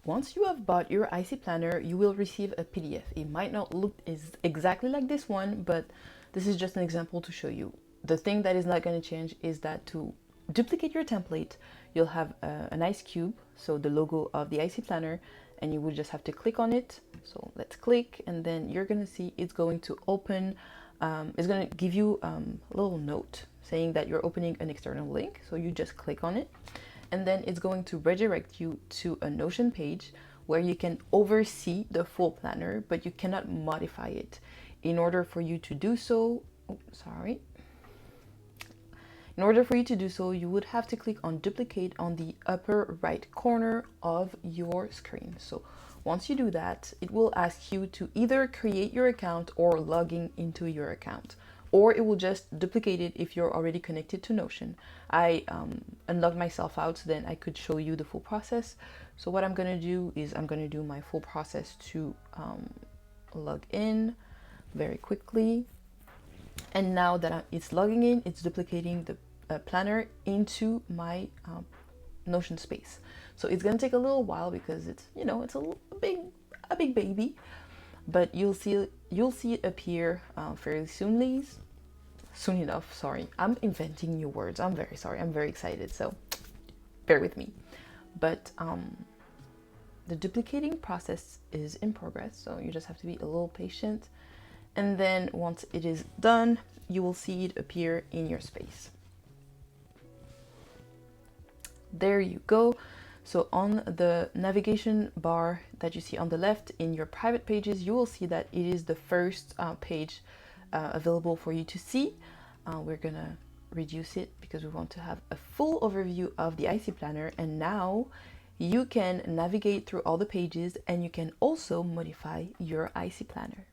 once you have bought your Icee Planner, you will receive a PDF. It might not look exactly like this one, but this is just an example to show you. The thing that is not going to change is that to duplicate your template, you'll have an ice cube, so the logo of the Icee Planner, and you will just have to click on it. So let's click, and then you're going to see it's going to open, it's going to give you a little note saying that you're opening an external link. So you just click on it, and then it's going to redirect you to a Notion page where you can oversee the full planner, but you cannot modify it. In order for you to do so, in order for you to do so, you would have to click on duplicate on the upper right corner of your screen. So once you do that, it will ask you to either create your account or logging into your account, or it will just duplicate it if you're already connected to Notion. I unlocked myself out so then I could show you the full process. So what I'm going to do is I'm going to do my full process to log in very quickly. And now that it's logging in, it's duplicating the planner into my Notion space. So it's going to take a little while because it's, you know, it's a big baby, but you'll see it appear fairly soon enough. Sorry, I'm inventing new words. I'm very sorry. I'm very excited, so bear with me. But the duplicating process is in progress, so you just have to be a little patient. And then once it is done, you will see it appear in your space. There you go. So on the navigation bar that you see on the left in your private pages, you will see that it is the first page available for you to see. We're gonna reduce it because we want to have a full overview of the Icee Planner, and now you can navigate through all the pages and you can also modify your Icee Planner.